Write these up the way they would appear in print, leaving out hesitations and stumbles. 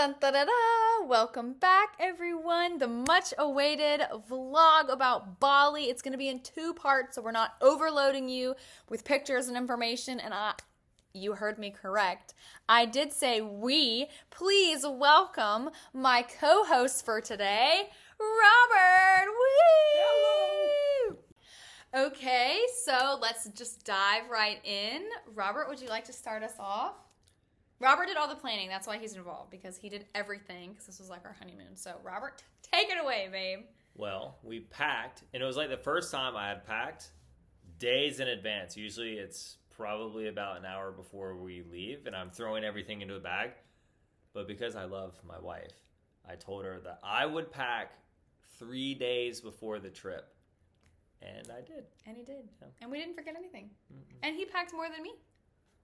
Dun, da, da, da. Welcome back, everyone. The much-awaited vlog about Bali. It's going to be in 2 parts, so we're not overloading you with pictures and information. And you heard me correct. I did say we. Please welcome my co-host for today, Robert. Woo! Hello. Okay, so let's just dive right in. Robert, would you like to start us off? Robert did all the planning. That's why he's involved, because he did everything, because this was like our honeymoon. So, Robert, take it away, babe. Well, we packed, and it was like the first time I had packed days in advance. Usually it's probably about an hour before we leave, and I'm throwing everything into a bag. But because I love my wife, I told her that I would pack 3 days before the trip. And I did. And he did. Yeah. And we didn't forget anything. Mm-mm. And he packed more than me.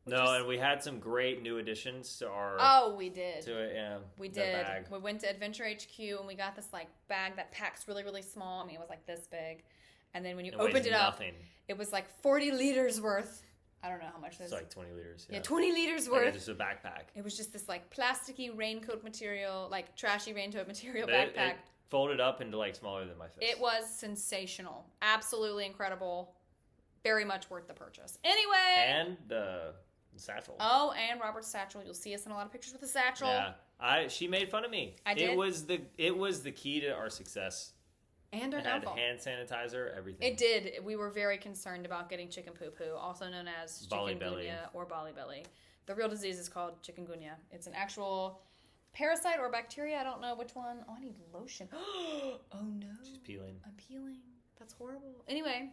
And we had some great new additions to our... Oh, we did. To it, yeah. We did. Bag. We went to Adventure HQ, and we got this, like, bag that packs really, really small. I mean, it was, like, this big. And then when you opened it up, it was, like, 40 liters worth. I don't know how much it is. It's like 20 liters. Yeah, 20 liters worth. Like just a backpack. It was just this, like, plasticky raincoat material, like, trashy raincoat material backpack. It folded up into, like, smaller than my fist. It was sensational. Absolutely incredible. Very much worth the purchase. Anyway. And the satchel. Oh, and Robert's satchel. You'll see us in a lot of pictures with the satchel. Yeah. She made fun of me. I did. It was the key to our success. And our downfall. It had hand sanitizer, everything. It did. We were very concerned about getting chicken poo-poo, also known as Bali chikungunya belly. Or Bali belly. The real disease is called chikungunya. It's an actual parasite or bacteria. I don't know which one. Oh, I need lotion. Oh, no. She's peeling. I'm peeling. That's horrible. Anyway,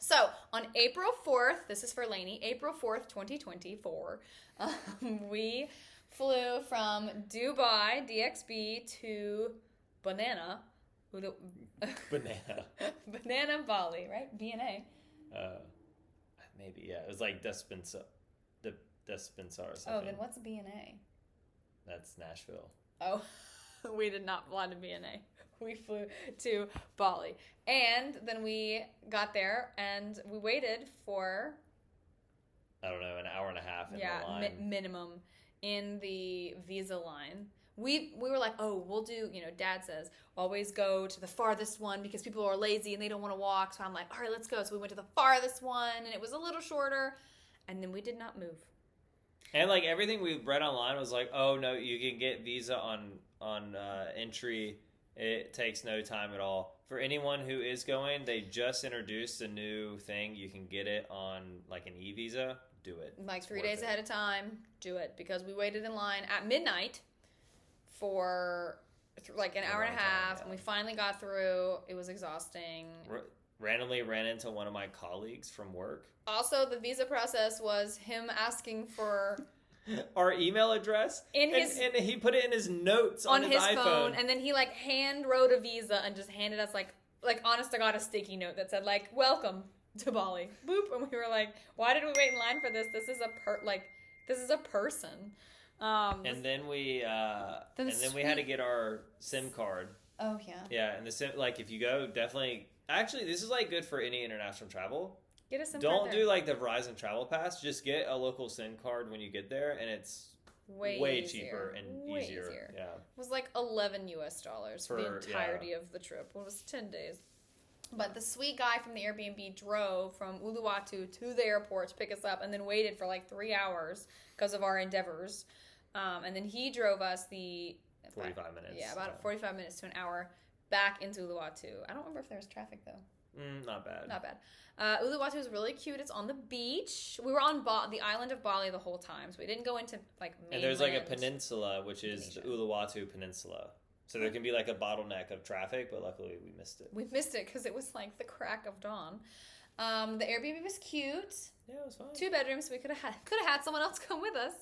so on April 4th, this is for Lainey, April 4th, 2024, we flew from Dubai, DXB, to Banana Bali, right? B&A. Maybe, yeah. It was like Despensar or something. Oh, then what's B&A? That's Nashville. Oh, we did not fly to B&A. We flew to Bali. And then we got there and we waited for... I don't know, an hour and a half in the line. Minimum in the visa line. We were like, oh, we'll do, Dad says, always go to the farthest one because people are lazy and they don't want to walk. So I'm like, all right, let's go. So we went to the farthest one and it was a little shorter. And then we did not move. And like everything we read online was like, oh, no, you can get visa on entry. It takes no time at all. For anyone who is going, they just introduced a new thing. You can get it on like an e-visa. Do it. Like 3 days ahead of time. Do it. Because we waited in line at midnight for like an hour and a half. Yeah. And we finally got through. It was exhausting. Randomly ran into one of my colleagues from work. Also, the visa process was him asking for... our email address, and he put it in his notes on his iPhone. Phone, and then he like hand wrote a visa and just handed us like honest to God a sticky note that said like welcome to Bali. Boop, and we were like, why did we wait in line for this? This is a person. And then we had to get our SIM card. Oh yeah. Yeah, and the SIM, like if you go, definitely. Actually, this is like good for any international travel. Get a SIM Don't card do like the Verizon Travel Pass. Just get a local SIM card when you get there, and it's way cheaper and easier. Yeah, it was like $11 for the entirety of the trip. It was 10 days. But the sweet guy from the Airbnb drove from Uluwatu to the airport to pick us up, and then waited for like 3 hours because of our endeavors. And then he drove us 45 minutes. Yeah, about 45 minutes to an hour back into Uluwatu. I don't remember if there was traffic though. Not bad. Not bad. Uluwatu is really cute. It's on the beach. We were on the island of Bali the whole time, so we didn't go into like mainland. And there's like a peninsula, which is the Uluwatu Peninsula. So there can be like a bottleneck of traffic, but luckily we missed it. We missed it because it was like the crack of dawn. The Airbnb was cute. Yeah, it was fun. 2 bedrooms. So we could have had someone else come with us.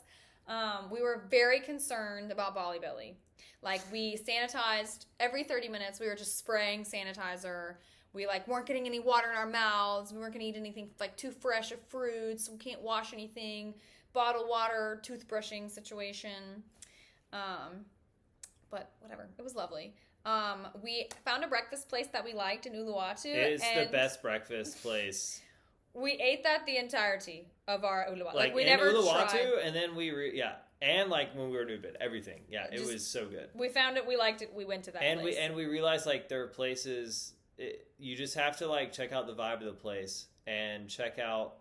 We were very concerned about Bali belly. Like we sanitized every 30 minutes. We were just spraying sanitizer. We like weren't getting any water in our mouths. We weren't going to eat anything like too fresh of fruits. We can't wash anything. Bottled water, toothbrushing situation. But whatever. It was lovely. We found a breakfast place that we liked in Uluwatu. It is the best breakfast place. We ate that the entirety of our Uluwatu. Like we in never Uluwatu, tried. and then And like when we were in Ubud, everything. Yeah, it was so good. We found it. We liked it. We went to that place. We realized like there are places you just have to like check out the vibe of the place and check out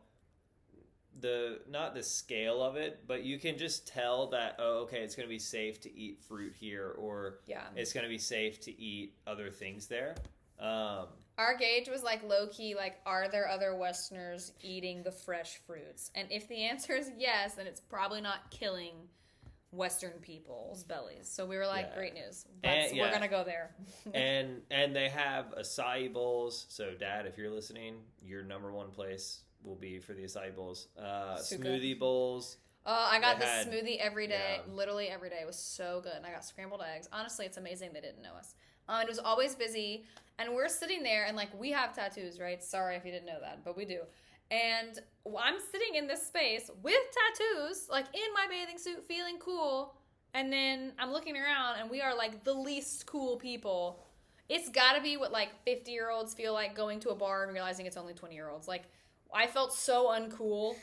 not the scale of it, but you can just tell that, oh, okay, it's going to be safe to eat fruit here, or it's going to be safe to eat other things there. Our gauge was like low key, like, are there other Westerners eating the fresh fruits? And if the answer is yes, then it's probably not killing Western people's bellies. So we were like, great news. We're going to go there. and they have acai bowls. So Dad, if you're listening, your number one place will be for the acai bowls. Smoothie bowls. I got this smoothie every day, literally every day. It was so good. And I got scrambled eggs. Honestly, it's amazing they didn't know us. It was always busy. And we're sitting there, and like, we have tattoos, right? Sorry if you didn't know that, but we do. And I'm sitting in this space with tattoos, like in my bathing suit, feeling cool. And then I'm looking around, and we are like the least cool people. It's got to be what like 50-year-olds feel like going to a bar and realizing it's only 20-year-olds. Like, I felt so uncool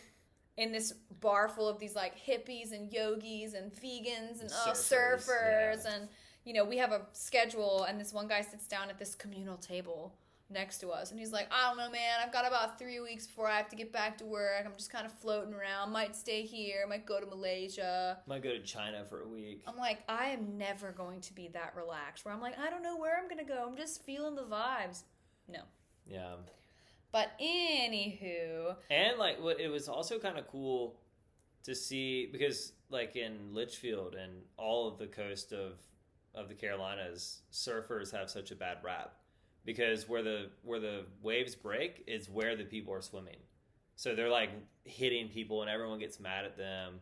in this bar full of these like hippies and yogis and vegans and surfers. And, you know, we have a schedule, and this one guy sits down at this communal table next to us, and he's like, I don't know, man, I've got about 3 weeks before I have to get back to work. I'm just kind of floating around, might stay here, might go to Malaysia, might go to China for a week. I'm like, I am never going to be that relaxed where I'm like, I don't know where I'm gonna go, I'm just feeling the vibes. No. Yeah. But anywho, and like, what it was also kind of cool to see, because like in Litchfield and all of the coast of the Carolinas, surfers have such a bad rap, because where the waves break is where the people are swimming. So they're like hitting people, and everyone gets mad at them,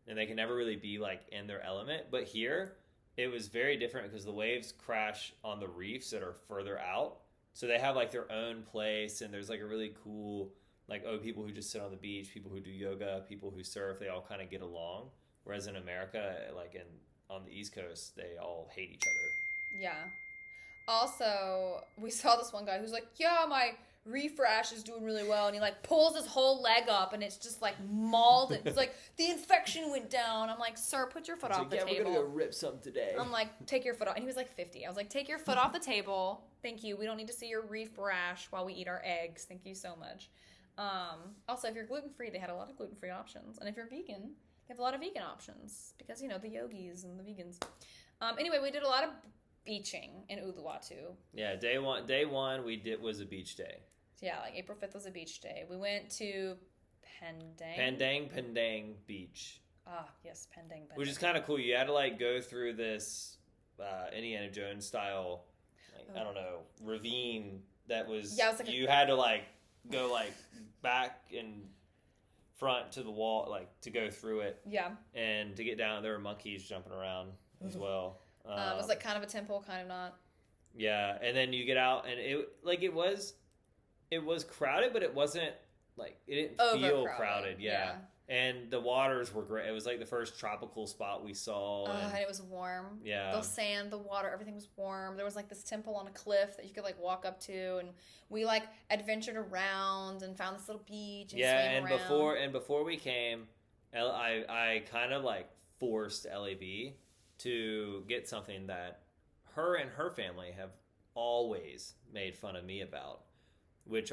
and they can never really be like in their element. But here it was very different, because the waves crash on the reefs that are further out. So they have like their own place, and there's like a really cool, like, people who just sit on the beach, people who do yoga, people who surf, they all kind of get along. Whereas in America, like on the East Coast, they all hate each other. Yeah. Also, we saw this one guy who's like, yeah, my reef rash is doing really well. And he like pulls his whole leg up, and it's just like mauled. It's like, the infection went down. I'm like, sir, put your foot off the table. We're going to go rip some today. I'm like, take your foot off. And he was like 50. I was like, take your foot off the table. Thank you. We don't need to see your reef rash while we eat our eggs. Thank you so much. Also, if you're gluten-free, they had a lot of gluten-free options. And if you're vegan, they have a lot of vegan options, because, you know, the yogis and the vegans. Anyway, we did a lot of beaching in Uluwatu. Yeah, day one was a beach day. Yeah, like April 5th was a beach day. We went to Pendang Beach. Ah, yes, Pendang. Which is kind of cool. You had to like go through this Indiana Jones style, like, I don't know, ravine that was. Yeah, it was like you had to like go like back and front to the wall, like, to go through it. Yeah. And to get down, there were monkeys jumping around as well. It was like kind of a temple, kind of not. Yeah, and then you get out, and it was crowded, but it wasn't like, it didn't feel crowded. Yeah. And the waters were great. It was like the first tropical spot we saw. And it was warm. Yeah. The sand, the water, everything was warm. There was like this temple on a cliff that you could like walk up to, and we like adventured around and found this little beach and swam around. And before we came, I kind of like forced LAB to get something that her and her family have always made fun of me about, which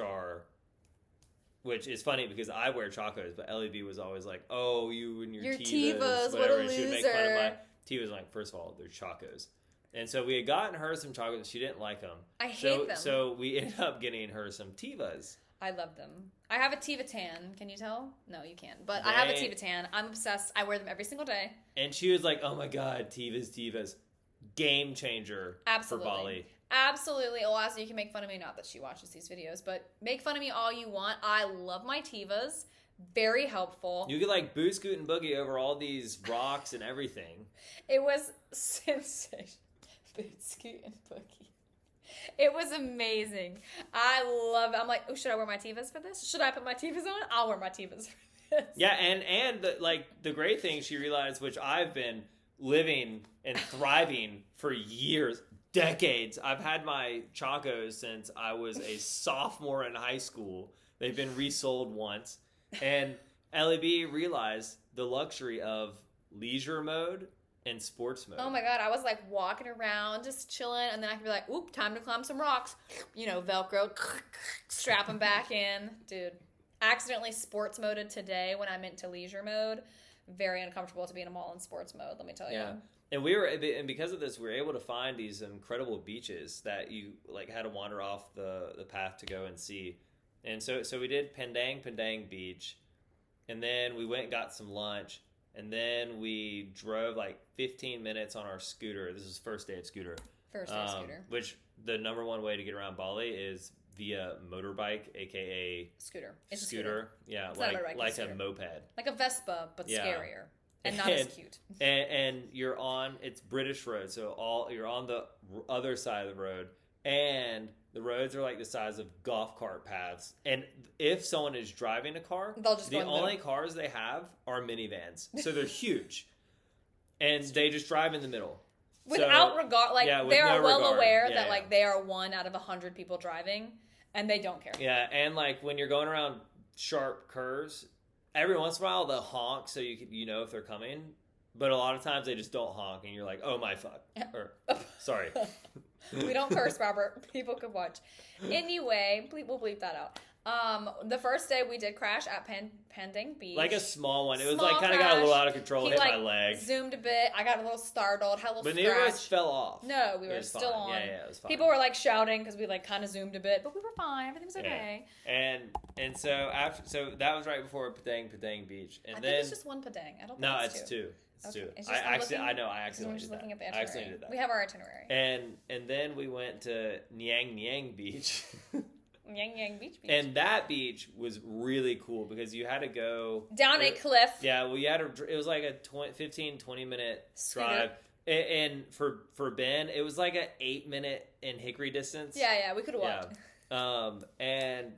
is funny because I wear chacos, but LAB was always like, "Oh, you and your Tevas, what a loser!" And she would make fun of my Tevas. Like, first of all, they're chacos, and so we had gotten her some chacos. She didn't like them. I hate them. So we ended up getting her some Tevas. I love them. I have a Teva tan. Can you tell? No, you can't. But I have a Teva tan. I'm obsessed. I wear them every single day. And she was like, "Oh my god, Tevas, game changer for Bali." Absolutely. Eliza, you can make fun of me. Not that she watches these videos, but make fun of me all you want. I love my Tevas. Very helpful. You could like boot, scoot, and boogie over all these rocks and everything. It was sensational. Boot, scoot, and boogie. It was amazing. I love it. I'm like, oh, should I wear my Tevas for this? Should I put my Tevas on? I'll wear my Tevas for this. Yeah, and the great thing she realized, which I've been living and thriving for years, decades. I've had my chacos since I was a sophomore in high school. They've been resold once. And LAB realized the luxury of leisure mode and sports mode. Oh my God, I was like walking around, just chilling, and then I could be like, oop, time to climb some rocks. Velcro, strap them back in. Dude, accidentally sports moded today when I meant to leisure mode. Very uncomfortable to be in a mall in sports mode, let me tell you. Yeah. And because of this, we were able to find these incredible beaches that you like had to wander off the path to go and see. And so we did Pendang Beach, and then we went and got some lunch, and then we drove like 15 minutes on our scooter. This is first day of scooter. First day of scooter. Which the number one way to get around Bali is via motorbike, aka scooter. It's scooter. A scooter. Yeah, it's like a moped. Like a Vespa, but scarier. And not as cute. And you're on, it's British road, so you're on the other side of the road, and the roads are like the size of golf cart paths. And if someone is driving a car, the only cars they have are minivans, so they're huge, and they just drive in the middle. Without regard, they are well aware that yeah. they are one out of 100 people driving, and they don't care. Yeah, and like when you're going around sharp curves, every once in a while they'll honk so you know if they're coming, but a lot of times they just don't honk and you're like, oh my fuck, or sorry. We don't curse, Robert. People could watch. Anyway, we'll bleep that out. The first day we did crash at Pendang Beach. Like a small one. It was like kind of got a little out of control. Hit my leg. Zoomed a bit. I got a little startled. Had a little scratch. But neither of us fell off. No, we were still on. Yeah, it was fine. People were like shouting because we like kind of zoomed a bit, but we were fine. Everything was okay. Yeah. And so that was right before Pendang Beach. And I then think it's just one Pendang. I don't think it's two. It's two. It's I accidentally just did looking at the that. itinerary. I accidentally did that. We have our itinerary. And then we went to Nyang Beach. Nyang Beach. And that beach was really cool because you had to go down a cliff. Yeah, well, it was like a 15-20 minute drive. And for Ben, it was like an 8-minute in Hickory distance. Yeah, we could have walked. Yeah. And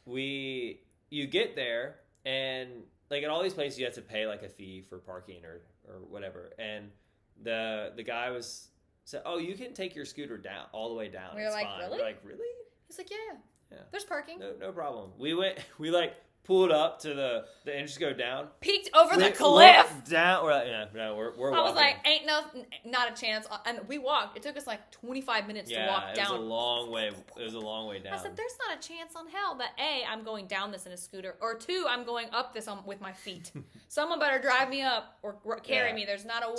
you get there, and like at all these places you have to pay like a fee for parking or whatever. And the guy said, oh, you can take your scooter down all the way down. We were like, fine. Really? We're like, really? He's like, yeah. There's parking. No problem. We like pulled up to the entrance, go down, peeked over the cliff down. We're like, we're walking. I was like, ain't not a chance. And we walked. It took us like 25 minutes to walk down. It was a long way. It was a long way down. I said, there's not a chance on hell that A, I'm going down this in a scooter, or 2, I'm going up this with my feet. Someone better drive me up or carry me. There's not a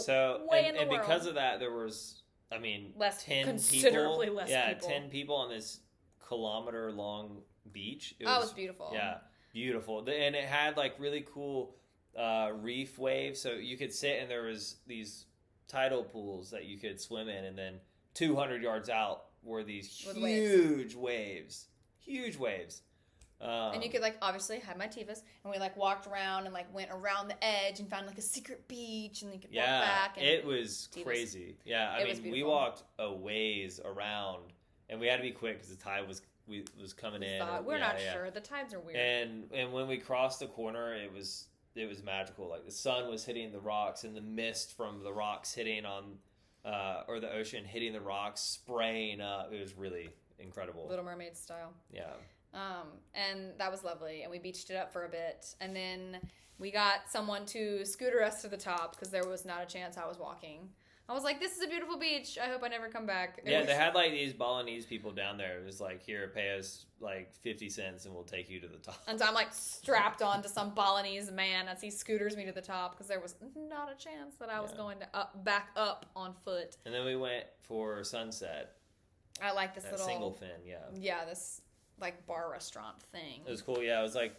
way in the world. And because of that, there was, considerably less people. 10 people on this kilometer-long beach. It was beautiful. Yeah, beautiful. And it had like really cool reef waves, so you could sit and there was these tidal pools that you could swim in, and then 200 yards out were these huge waves. Huge waves. And you could like obviously have my Tivas, and we like walked around and like went around the edge and found like a secret beach, and you could walk back. And it was crazy. Yeah, I mean we walked a ways around. And we had to be quick because the tide was coming in. We're not sure. The tides are weird. And when we crossed the corner, it was magical. Like the sun was hitting the rocks, and the mist from the rocks hitting on, or the ocean hitting the rocks, spraying up. It was really incredible. Little Mermaid style. Yeah. And that was lovely. And we beached it up for a bit, and then we got someone to scooter us to the top because there was not a chance I was walking. I was like, this is a beautiful beach. I hope I never come back. They had like these Balinese people down there. It was like, here, pay us like 50 cents and we'll take you to the top. And so I'm like strapped on to some Balinese man as he scooters me to the top because there was not a chance that I was going to back up on foot. And then we went for sunset. I like this little single fin, yeah, this like bar restaurant thing. It was cool. Yeah, it was like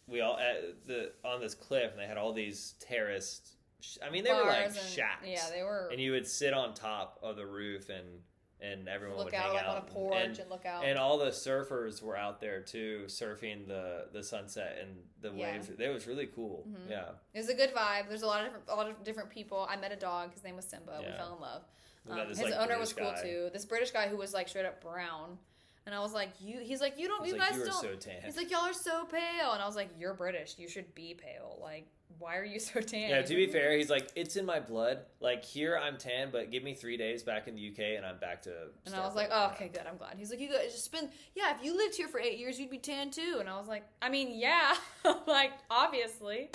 we all on this cliff, and they had all these terraced. They were like shacks. Yeah, they were. And you would sit on top of the roof, and everyone would hang out. Look out on a porch and look out. And all the surfers were out there too, surfing the sunset and the waves. It was really cool. Mm-hmm. Yeah, it was a good vibe. There's a lot of different people. I met a dog. His name was Simba. We fell in love. His owner was cool too. This British guy who was like straight up brown. And I was like, he's like, you guys don't. So tan. He's like, y'all are so pale. And I was like, you're British. You should be pale. Like, why are you so tan? Yeah, to be fair, he's like, it's in my blood. Like, here I'm tan, but give me 3 days back in the UK and I'm back to. And I was like, oh, okay, good. I'm glad. He's like, you guys just spend. Yeah, if you lived here for 8 years, you'd be tan too. And I was like, I mean, yeah, like obviously.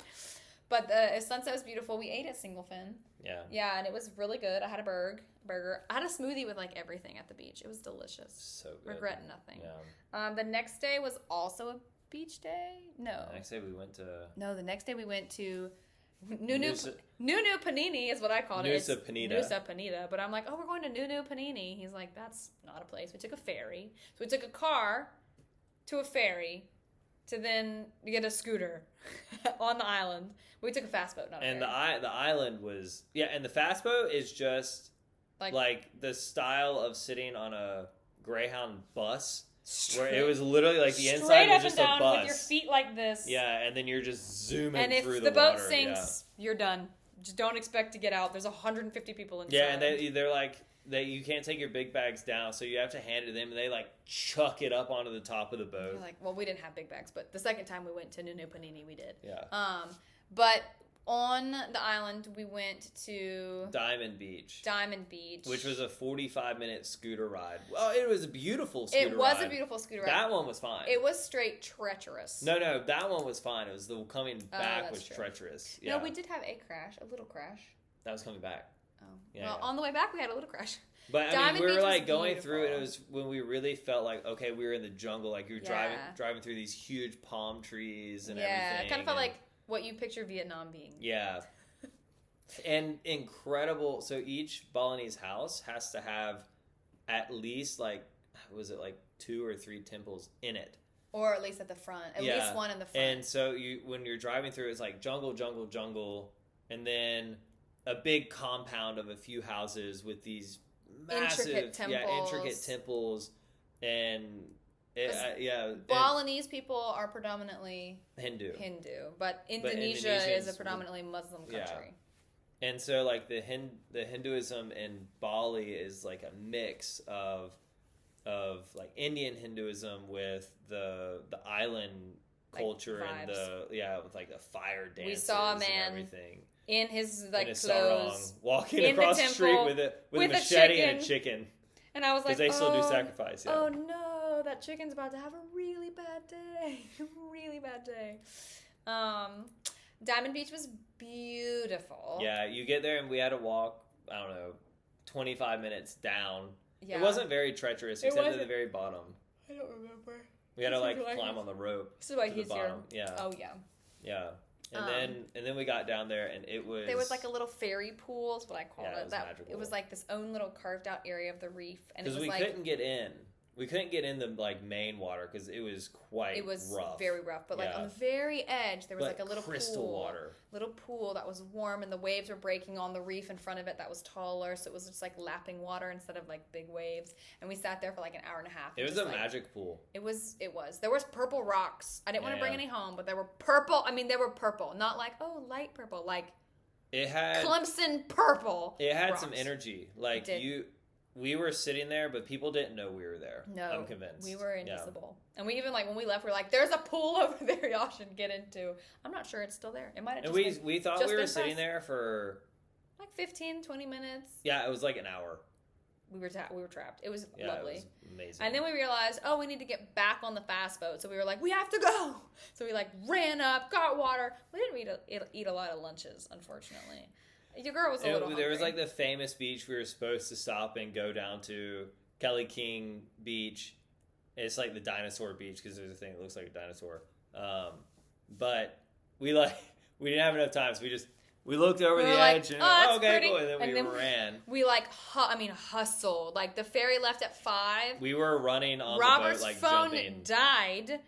But the sunset was beautiful. We ate at Single Fin. Yeah. Yeah, and it was really good. I had a burger. I had a smoothie with like everything at the beach. It was delicious. So good. Regret nothing. Yeah. The next day was also a beach day. No. The next day we went to. No, the next day we went to Nunu Panini is what I called it. Nusa Penida. Nusa Penida. But I'm like, oh, we're going to Nunu Panini. He's like, that's not a place. We took a ferry. So we took a car to a ferry to then get a scooter on the island. We took a fast boat, not a ferry. And the island was and the fast boat is just like the style of sitting on a Greyhound bus. Where it was literally like the inside was just a bus. With your feet like this. Yeah, and then you're just zooming through the water. And if the boat sinks, you're done. Just don't expect to get out. There's 150 people inside. Yeah, and they're like, you can't take your big bags down, so you have to hand it to them, and they like chuck it up onto the top of the boat. You're like, well, we didn't have big bags, but the second time we went to Nunu Panini, we did. Yeah. But on the island, we went to Diamond Beach, which was a 45-minute scooter ride. Well, it was a beautiful scooter ride. It was a beautiful scooter ride. That one was fine. It was straight treacherous. No, that one was fine. It was the coming back was true. treacherous. Yeah. No, we did have a little crash. That was coming back. Oh. Yeah, on the way back, we had a little crash. But I mean, we were like going through it. It was when we really felt like, okay, we were in the jungle. Like you're driving through these huge palm trees and everything. Yeah, it kind of felt like what you picture Vietnam being. Yeah. And incredible. So each Balinese house has to have at least like 2 or 3 temples in it. Or at least at the front. At least one in the front. And so when you're driving through, it's like jungle, jungle, jungle. And then a big compound of a few houses with these massive, intricate temples. And Balinese people are predominantly Hindu. But Indonesia is a predominantly Muslim country. Yeah. And so, like, the Hinduism in Bali is like a mix of like Indian Hinduism with the island culture and with like the fire dances. We saw a man and everything in his like in his clothes sarong, walking across the street with a machete and a chicken. And I was like, because they still do sacrifice. Yeah. Oh no, that chicken's about to have a really bad day. Really bad day. Diamond Beach was beautiful. Yeah, you get there and we had to walk, I don't know, 25 minutes down. Yeah. It wasn't very treacherous except at the very bottom. I don't remember. We had to like climb on the rope. This is why he's here. Yeah. Oh yeah. Yeah. And then we got down there and it was... There was like a little fairy pool is what I called it. It was magical. It was like this own little carved out area of the reef. Because we couldn't get in. We couldn't get in the like main water because it was rough. It was very rough. But like on the very edge, there was like a little crystal water. Little pool that was warm, and the waves were breaking on the reef in front of it that was taller. So it was just like lapping water instead of like big waves. And we sat there for like an hour and a half. It was a magic pool. It was. There was purple rocks. I didn't want to bring any home, but there were purple. I mean, they were purple, not like light purple, like it had Clemson purple. It had rocks. Some energy, like We were sitting there, but people didn't know we were there. No. I'm convinced. We were invisible. Yeah. And we even, like, when we left, we were like, there's a pool over there y'all should get into. I'm not sure it's still there. It might have just we thought we were sitting there for... like 15, 20 minutes. Yeah, it was like an hour. We were trapped. It was lovely. It was amazing. And then we realized, we need to get back on the fast boat. So we were like, we have to go. So we, like, ran up, got water. We didn't eat a lot of lunches, unfortunately. Your girl was a little hungry. There was like the famous beach we were supposed to stop and go down to, Kelly King Beach. It's like the dinosaur beach because there's a thing that looks like a dinosaur. But we didn't have enough time, so we looked over the edge and okay, cool, and then we ran. We hustled. Like the ferry left at 5. We were running on Robert's the boat, like phone jumping. Died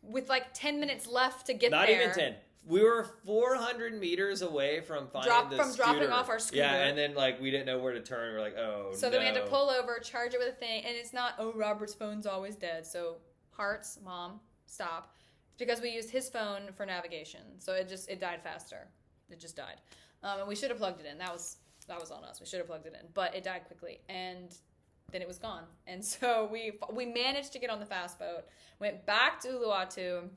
with like 10 minutes left to get there. Not even 10. We were 400 meters away from finding the scooter. Dropping off our scooter. Yeah, and then like we didn't know where to turn. We're like, So then we had to pull over, charge it with a thing, and it's not, Robert's phone's always dead. So hearts, mom, stop. It's because we used his phone for navigation. So it died faster. It just died. And we should have plugged it in. That was on us. We should have plugged it in. But it died quickly. And then it was gone. And so we managed to get on the fast boat, went back to Uluwatu,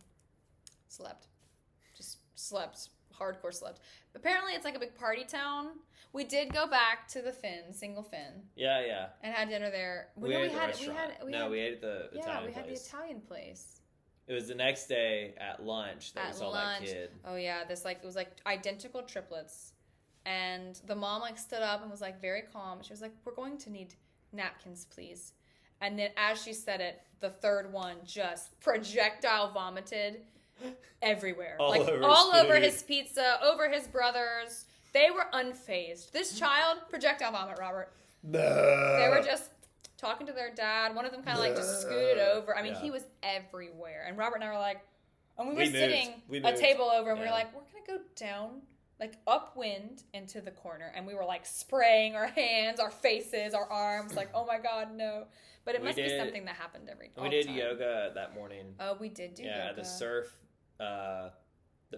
slept. Hardcore slept. Apparently, it's like a big party town. We did go back to the Single Fin. Yeah. And had dinner there. We ate at the restaurant. We ate at the Italian place. We had the Italian place. It was the next day at lunch that we saw that kid. Oh yeah, it was like identical triplets, and the mom like stood up and was like very calm. She was like, "We're going to need napkins, please." And then as she said it, the third one just projectile vomited everywhere, all over his pizza, over his brothers. They were unfazed. This child, projectile vomit, Robert. They were just talking to their dad. One of them kind of like just scooted over. I mean, he was everywhere. And Robert and I were like, and we were sitting a table over, and we were like, we're going to go down, like upwind into the corner. And we were like spraying our hands, our faces, our arms, like, oh my God, no. But it must be something that happened all We the did time. yoga that morning. Oh, we did do yoga. Yeah, the surf, the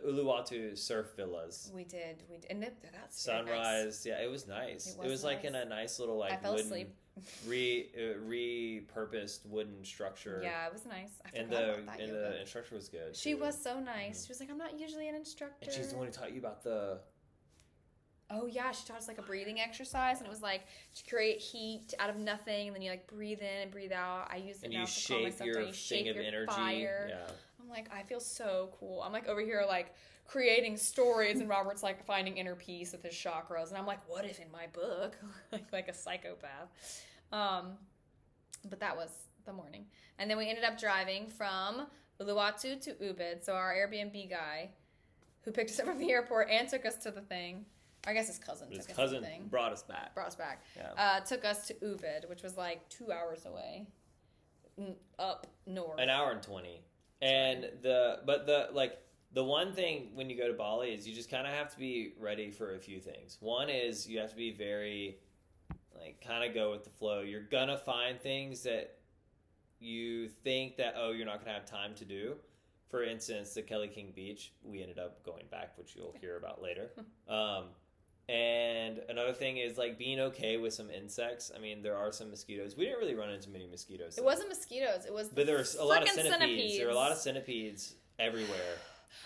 Uluwatu surf villas. We did. And that's sunrise. Nice. Yeah, it was nice. It was like in a nice little like I fell asleep. repurposed wooden structure. Yeah, it was nice. I and the instructor was good. She was so nice. Mm-hmm. She was like, I'm not usually an instructor. And she's the one who taught you about the... Oh yeah, she taught us like a breathing exercise, and it was like to create heat out of nothing, and then you like breathe in and breathe out. I use it now to calm myself down. You shape your energy. Fire. Yeah. I'm like, I feel so cool. I'm like over here like creating stories, and Robert's like finding inner peace with his chakras, and I'm like, what if in my book, like a psychopath. But that was the morning, and then we ended up driving from Uluwatu to Ubud. So our Airbnb guy, who picked us up from the airport and took us to the thing. I guess his cousin took us to the thing. Brought us back. Yeah. Took us to Ubud, which was like 2 hours away, up north. An hour and 20. And the one thing when you go to Bali is you just kind of have to be ready for a few things. One is you have to be very, like, kind of go with the flow. You're gonna find things that you think that, oh, you're not gonna have time to do. For instance, the Kelly King Beach, we ended up going back, which you'll hear about later. And another thing is like being okay with some insects. I mean, there are some mosquitoes. We didn't really run into many mosquitoes. It wasn't mosquitoes. It was but there was a lot of centipedes. There were a lot of centipedes everywhere.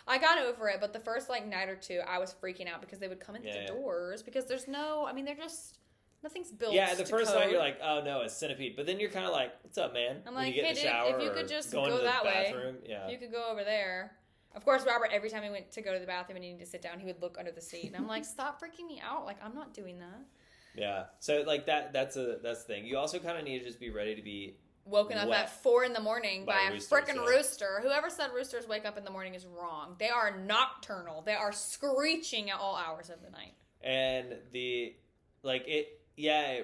I got over it, but the first like night or two, I was freaking out because they would come in through the doors because there's no. I mean, they're just nothing's built. Yeah, the first night you're like, oh no, it's centipede. But then you're kind of like, what's up, man? I'm like, hey, dude, if you could just go that way, you could go over there. Of course, Robert, every time he went to go to the bathroom and he needed to sit down, he would look under the seat. And I'm like, stop freaking me out. Like, I'm not doing that. Yeah. So, like, that's the thing. You also kind of need to just be ready to be woken up at 4 a.m. by a freaking rooster. Whoever said roosters wake up in the morning is wrong. They are nocturnal. They are screeching at all hours of the night. And it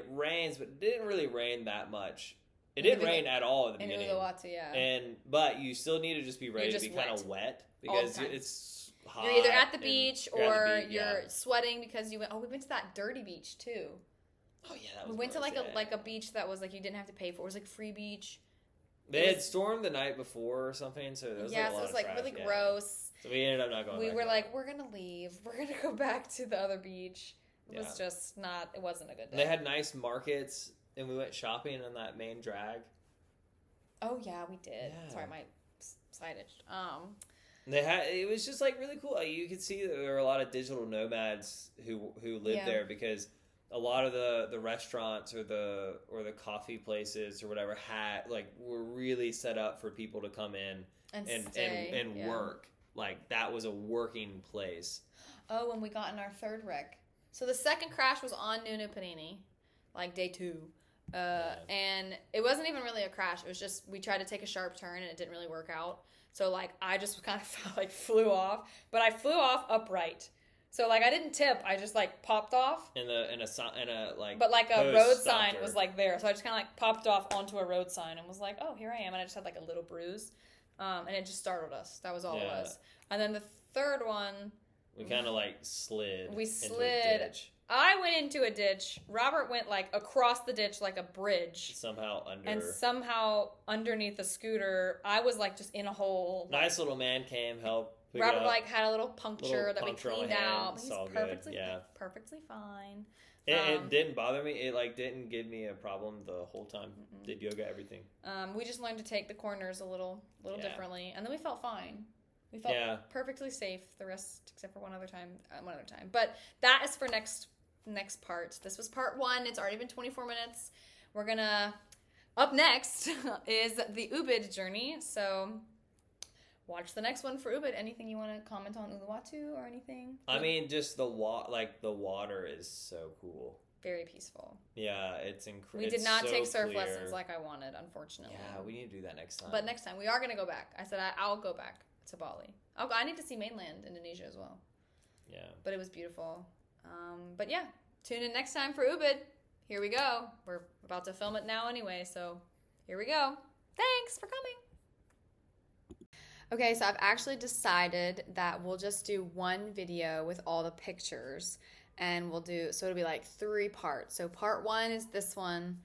rains, but it didn't really rain that much. It didn't rain at all at the beginning. Uluwatu, yeah. But you still need to just be ready to be kind of wet because it's hot. You're either at the beach or you're sweating because we went to that dirty beach too. Oh yeah, that was we went to like a beach that was like you didn't have to pay for. It was like free beach. They had stormed the night before or something, so there was it was like really gross. So we ended up not going. We were like, we're gonna leave. We're gonna go back to the other beach. It was just not. It wasn't a good day. They had nice markets. And we went shopping on that main drag. Oh yeah, we did. Yeah. Sorry, my side itched. It was just like really cool. You could see that there were a lot of digital nomads who lived there because a lot of the restaurants or the coffee places or whatever were really set up for people to come in and work. Like that was a working place. Oh, when we got in our third wreck. So the second crash was on Nunu Panini, like day 2. And it wasn't even really a crash. It was just we tried to take a sharp turn and it didn't really work out. So like I just kind of flew off, but I flew off upright. So like I didn't tip. I just like popped off. But like a road sign was like there, so I just kind of like popped off onto a road sign and was like, oh, here I am, and I just had like a little bruise, and it just startled us. That was all it was. And then the third one, we kind of like slid. We slid. Into a ditch. I went into a ditch. Robert went like across the ditch like a bridge. Somehow underneath the scooter, I was like just in a hole. Nice little man came help. Robert like had a little puncture that we cleaned out. He's perfectly fine. It didn't bother me. It like didn't give me a problem the whole time. Did yoga, everything. We just learned to take the corners a little differently, and then we felt fine. We felt perfectly safe the rest, except for one other time. But that is for next part. This was part 1. It's already been 24 minutes. We're gonna up next is the Ubud journey. So watch the next one for Ubud. Anything you want to comment on Uluwatu or anything? I mean, just the water is so cool. Very peaceful. Yeah, it's incredible. We did not take surf lessons like I wanted, unfortunately. Yeah, we need to do that next time. But next time, we are going to go back. I said I'll go back to Bali. I need to see mainland Indonesia as well. Yeah. But it was beautiful. But yeah, tune in next time for Ubud. Here we go. We're about to film it now anyway, so here we go. Thanks for coming. Okay, so I've actually decided that we'll just do one video with all the pictures, and so it'll be like 3 parts. So part 1 is this one.